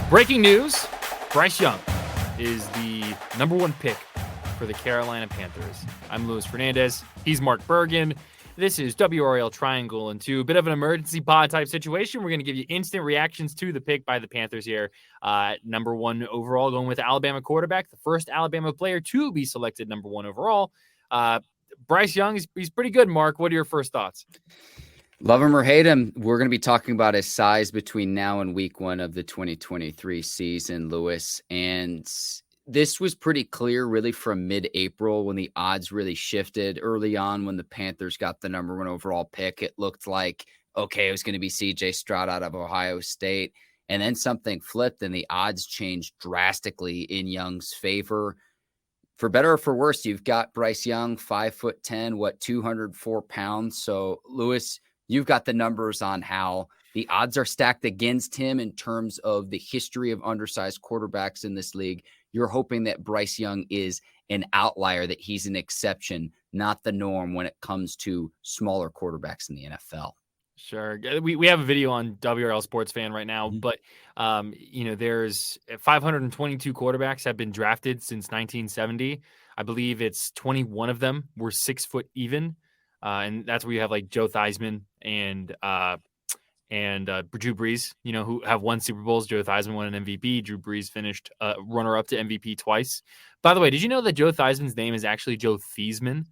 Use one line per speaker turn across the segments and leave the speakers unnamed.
Breaking news, Bryce Young is the number one pick for the Carolina Panthers. I'm Luis Fernandez. He's Mark Bergin. This is WRAL Triangle and Two. A bit of an emergency pod type situation. We're going to give you instant reactions to the pick by the Panthers here. Number one overall, going with Alabama quarterback, the first Alabama player to be selected number one overall. Bryce Young, he's pretty good, Mark. What are your first thoughts?
Love him or hate him, we're going to be talking about his size between now and week one of the 2023 season, Lewis. And this was pretty clear really from mid-April when the odds really shifted. Early on when the Panthers got the number one overall pick, it looked like, okay, it was going to be C.J. Stroud out of Ohio State. And then something flipped and the odds changed drastically in Young's favor. For better or for worse, you've got Bryce Young, 5'10", 204 pounds. So, Lewis, you've got the numbers on how the odds are stacked against him in terms of the history of undersized quarterbacks in this league. You're hoping that Bryce Young is an outlier, that he's an exception, not the norm when it comes to smaller quarterbacks in the NFL.
Sure. We have a video on WRL Sports Fan right now, but, there's 522 quarterbacks have been drafted since 1970. I believe it's 21 of them were 6 foot even. And that's where you have like Joe Theismann and Drew Brees, who have won Super Bowls. Joe Theismann won an MVP. Drew Brees finished runner-up to MVP twice. By the way, did you know that Joe Theismann's name is actually Joe Theismann,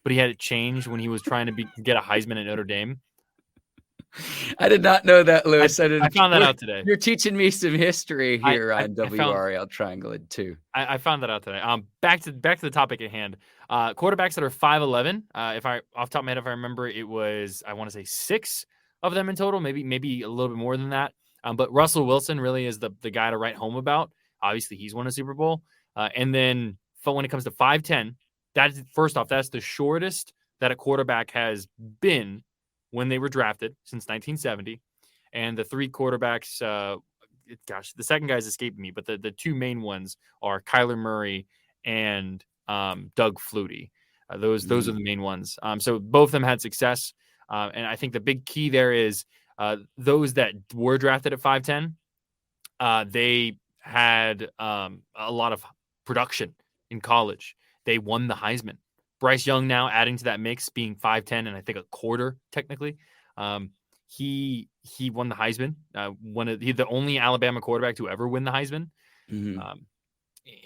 but he had it changed when he was trying to get a Heisman at Notre Dame?
I did not know that, Lewis.
I found that out today.
You're teaching me some history here on WRAL Triangle and Two.
I found that out today. Back to the topic at hand. Quarterbacks that are 5'11". If I off the top of my head, if I remember, it was, I want to say 6 of them in total, maybe a little bit more than that. But Russell Wilson really is the guy to write home about. Obviously, he's won a Super Bowl. And then when it comes to 5'10", that's the shortest that a quarterback has been when they were drafted since 1970. And the 3 quarterbacks, the second guy's escaping me, but the 2 main ones are Kyler Murray and Doug Flutie. Those are the main ones. So both of them had success. And I think the big key there is those that were drafted at 5'10", they had a lot of production in college. They won the Heisman. Bryce Young now adding to that mix, being 5'10" and I think a quarter technically. He won the Heisman. He's the only Alabama quarterback to ever win the Heisman. Mm-hmm.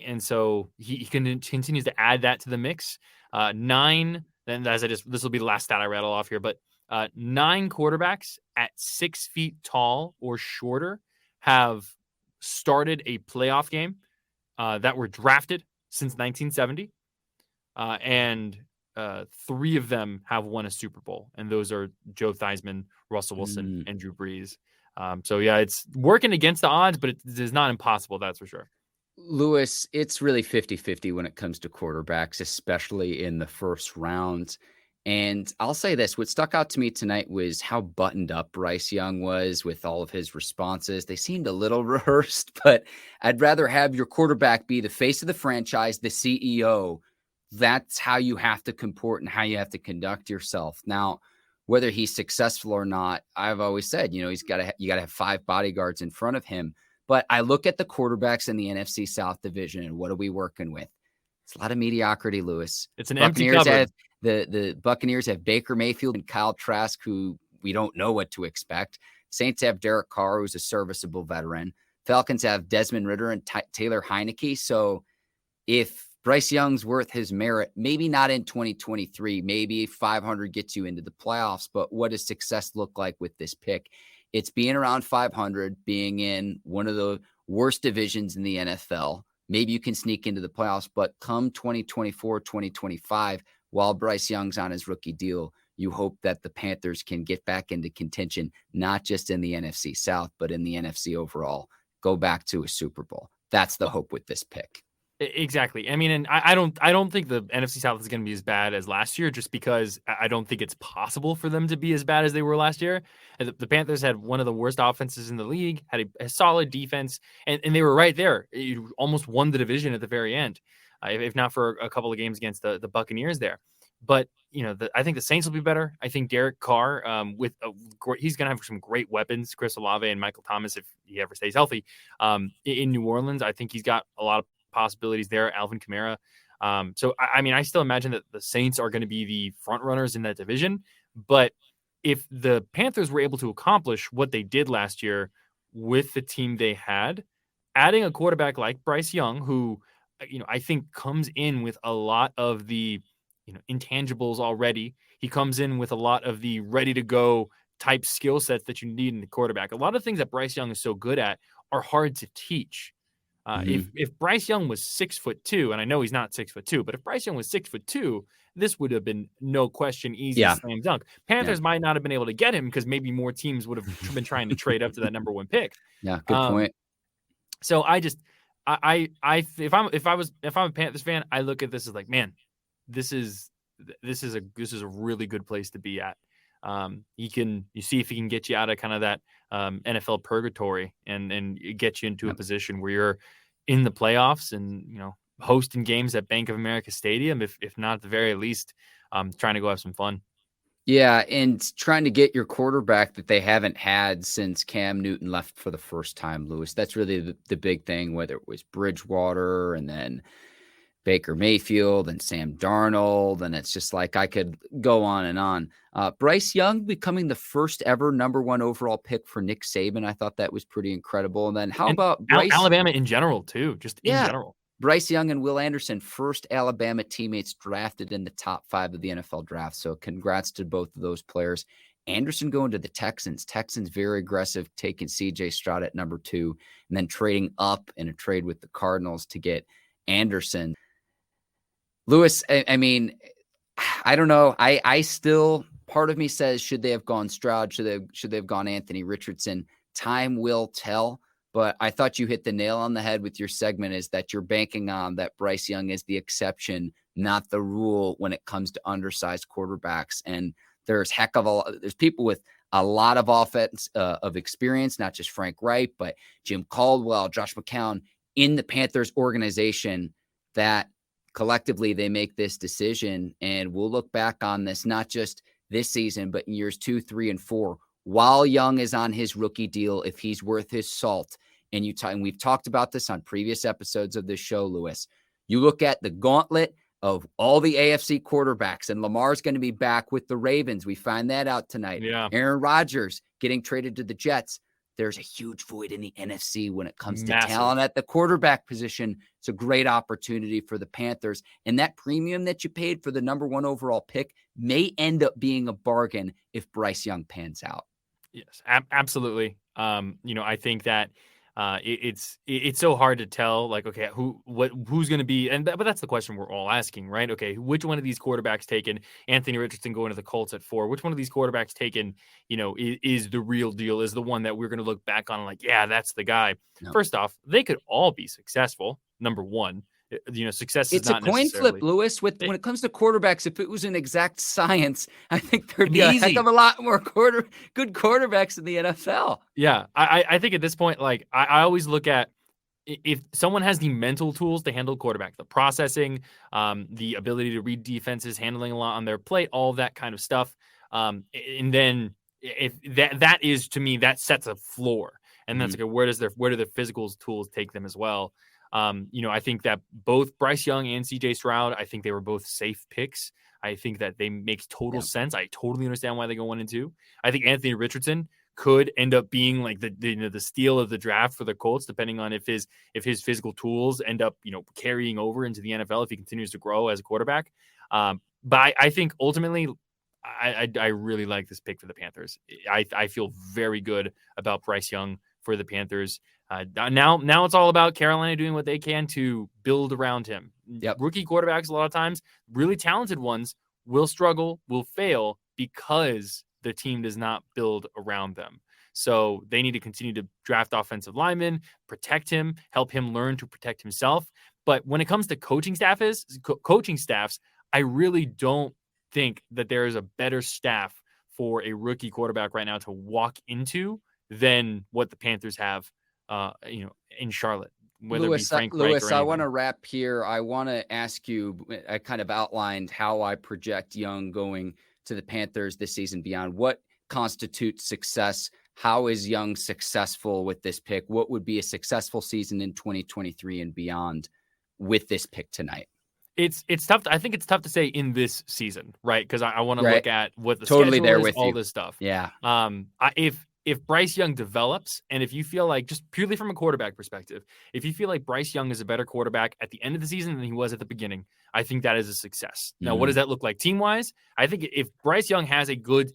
And so he continues to add that to the mix. 9. Then this will be the last stat I rattle off here, but 9 quarterbacks at 6 feet tall or shorter have started a playoff game that were drafted since 1970. And 3 of them have won a Super Bowl, and those are Joe Theismann, Russell Wilson, and Drew Brees. So, yeah, it's working against the odds, but it is not impossible, that's for sure.
Lewis, it's really 50-50 when it comes to quarterbacks, especially in the first round. And I'll say this, what stuck out to me tonight was how buttoned up Bryce Young was with all of his responses. They seemed a little rehearsed, but I'd rather have your quarterback be the face of the franchise, the CEO. That's how you have to comport and how you have to conduct yourself. Now, whether he's successful or not, I've always said, you got to have 5 bodyguards in front of him. But I look at the quarterbacks in the NFC South division, and what are we working with? It's a lot of mediocrity, Lewis.
It's an empty cupboard.
The Buccaneers have Baker Mayfield and Kyle Trask, who we don't know what to expect. Saints have Derek Carr, who's a serviceable veteran. Falcons have Desmond Ridder and Taylor Heineke. So if Bryce Young's worth his merit, maybe not in 2023, maybe 500 gets you into the playoffs, but what does success look like with this pick? It's being around 500, being in one of the worst divisions in the NFL. Maybe you can sneak into the playoffs, but come 2024, 2025, while Bryce Young's on his rookie deal, you hope that the Panthers can get back into contention, not just in the NFC South, but in the NFC overall. Go back to a Super Bowl. That's the hope with this pick.
Exactly. I mean, and I don't think the NFC South is going to be as bad as last year, just because I don't think it's possible for them to be as bad as they were last year. The Panthers had one of the worst offenses in the league, had a solid defense, and they were right there. You almost won the division at the very end, if not for a couple of games against the Buccaneers there. But I think the Saints will be better. I think Derek Carr, he's going to have some great weapons, Chris Olave and Michael Thomas, if he ever stays healthy. In New Orleans, I think he's got a lot of possibilities there. Alvin Kamara. So I still imagine that the Saints are going to be the front runners in that division. But if the Panthers were able to accomplish what they did last year with the team they had, adding a quarterback like Bryce Young, who I think comes in with a lot of the intangibles already. He comes in with a lot of the ready to go type skill sets that you need in the quarterback. A lot of things that Bryce Young is so good at are hard to teach. If Bryce Young was 6'2", and I know he's not 6'2", but if Bryce Young was 6'2", this would have been no question easy slam dunk. Panthers might not have been able to get him because maybe more teams would have been trying to trade up to that number one pick.
Yeah, good point.
So if I'm a Panthers fan, I look at this as like, man, this is a really good place to be at. You see if he can get you out of kind of that NFL purgatory and get you into a position where you're in the playoffs and hosting games at Bank of America Stadium, if not at the very least, trying to go have some fun.
Yeah, and trying to get your quarterback that they haven't had since Cam Newton left for the first time, Lewis. That's really the big thing, whether it was Bridgewater and then Baker Mayfield and Sam Darnold, and it's just like I could go on and on. Bryce Young becoming the first ever number one overall pick for Nick Saban. I thought that was pretty incredible. And then how about Bryce?
Alabama in general, too, just in general.
Bryce Young and Will Anderson, first Alabama teammates drafted in the top 5 of the NFL draft. So congrats to both of those players. Anderson going to the Texans. Texans very aggressive, taking C.J. Stroud at number 2, and then trading up in a trade with the Cardinals to get Anderson. Lewis, I mean, I don't know. I still, part of me says, should they have gone Stroud? Should they have gone Anthony Richardson? Time will tell. But I thought you hit the nail on the head with your segment, is that you're banking on that Bryce Young is the exception, not the rule when it comes to undersized quarterbacks. And there's people with a lot of offense of experience, not just Frank Reich, but Jim Caldwell, Josh McCown in the Panthers organization that collectively they make this decision. And we'll look back on this, not just this season, but in years 2, 3, and 4, while Young is on his rookie deal, if he's worth his salt. And we've talked about this on previous episodes of this show, Lewis. You look at the gauntlet of all the AFC quarterbacks, and Lamar's going to be back with the Ravens. We find that out tonight.
Yeah.
Aaron Rodgers getting traded to the Jets. There's a huge void in the NFC when it comes to talent at the quarterback position. It's a great opportunity for the Panthers. And that premium that you paid for the number 1 overall pick may end up being a bargain if Bryce Young pans out.
Yes, absolutely. I think that it's so hard to tell, like, okay, who's going to be, but that's the question we're all asking, right? Okay, which one of these quarterbacks taken? Anthony Richardson going to the Colts at 4. Which one of these quarterbacks taken, is the real deal? Is the one that we're going to look back on like, yeah, that's the guy. No. First off, they could all be successful. Number one. Success is not necessarily. It's a coin flip,
Lewis. When it comes to quarterbacks, if it was an exact science, I think there'd be a heck of a lot more good quarterbacks in the NFL.
Yeah, I think at this point, like I always look at if someone has the mental tools to handle quarterback, the processing, the ability to read defenses, handling a lot on their plate, all of that kind of stuff, and then if that is, to me, that sets a floor, and that's okay. Where do the physical tools take them as well? I think that both Bryce Young and C.J. Stroud, I think they were both safe picks. I think that they makes total sense. I totally understand why they go 1 and 2. I think Anthony Richardson could end up being like the steal of the draft for the Colts, depending on if his physical tools end up carrying over into the NFL if he continues to grow as a quarterback. But I think ultimately, I really like this pick for the Panthers. I feel very good about Bryce Young for the Panthers. Now it's all about Carolina doing what they can to build around him.
Yep.
Rookie quarterbacks, a lot of times, really talented ones, will struggle, will fail because the team does not build around them. So they need to continue to draft offensive linemen, protect him, help him learn to protect himself. But when it comes to coaching staffs, I really don't think that there is a better staff for a rookie quarterback right now to walk into than what the Panthers have in Charlotte. whether it be Frank Reich
Lewis,
or
I want
anything.
to wrap here. I want to ask you, I kind of outlined how I project Young going to the Panthers this season beyond. What constitutes success? How is Young successful with this pick? What would be a successful season in 2023 and beyond with this pick tonight?
It's tough. I think it's tough to say in this season, right? Because I want to look at what the
Totally
schedule
there
is,
with
all
you.
this stuff.
Yeah.
If Bryce Young develops, and if you feel like, just purely from a quarterback perspective, if you feel like Bryce Young is a better quarterback at the end of the season than he was at the beginning, I think that is a success. Now, what does that look like team wise? I think if Bryce Young has a good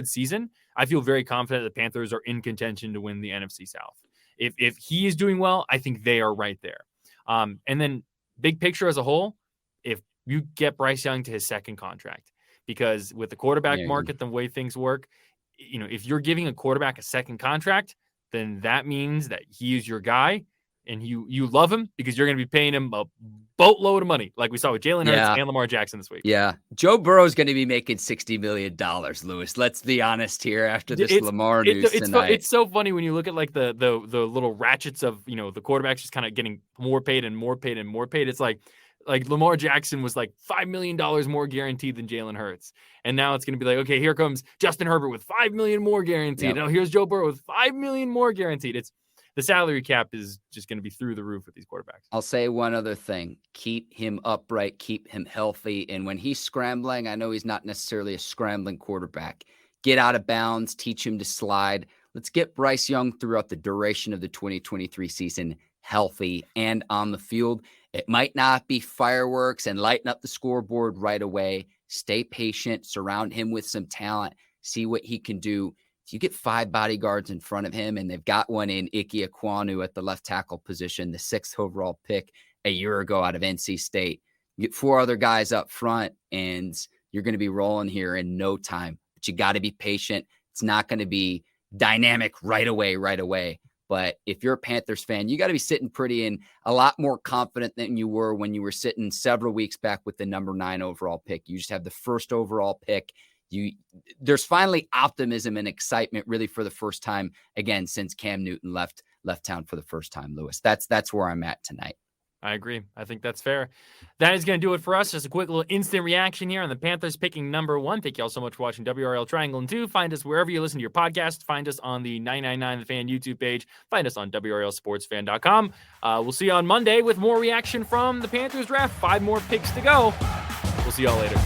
season, I feel very confident the Panthers are in contention to win the NFC South. If he is doing well, I think they are right there. And then big picture as a whole, if you get Bryce Young to his second contract, because with the quarterback market, the way things work, if you're giving a quarterback a second contract, then that means that he is your guy and you love him because you're going to be paying him a boatload of money, like we saw with Jalen Hurts and Lamar Jackson this week.
Yeah. Joe Burrow's going to be making $60 million, Lewis. Let's be honest here after this Lamar news tonight.
It's so funny when you look at like the little ratchets of, the quarterbacks just kind of getting more paid and more paid and more paid. It's like Lamar Jackson was like $5 million more guaranteed than Jalen Hurts. And now it's going to be like, okay, here comes Justin Herbert with $5 million more guaranteed. Now here's Joe Burrow with $5 million more guaranteed. The salary cap is just going to be through the roof with these quarterbacks.
I'll say one other thing. Keep him upright, keep him healthy. And when he's scrambling, I know he's not necessarily a scrambling quarterback. Get out of bounds, teach him to slide. Let's get Bryce Young throughout the duration of the 2023 season healthy and on the field. It might not be fireworks and lighten up the scoreboard right away. Stay patient, surround him with some talent, see what he can do. If you get 5 bodyguards in front of him, and they've got one in Ike Ekwonu at the left tackle position, the 6th overall pick a year ago out of NC State. You get 4 other guys up front, and you're going to be rolling here in no time. But you got to be patient. It's not going to be dynamic right away. But if you're a Panthers fan, you got to be sitting pretty and a lot more confident than you were when you were sitting several weeks back with the number 9 overall pick. You just have the 1st overall pick. There's finally optimism and excitement really for the first time again since Cam Newton left town for the first time, Lewis. That's where I'm at tonight.
I agree. I think that's fair. That is going to do it for us. Just a quick little instant reaction here on the Panthers picking number 1. Thank you all so much for watching WRAL Triangle and Two. Find us wherever you listen to your podcast. Find us on the 999 The Fan YouTube page. Find us on WRALSportsFan.com. We'll see you on Monday with more reaction from the Panthers draft. 5 more picks to go. We'll see y'all later.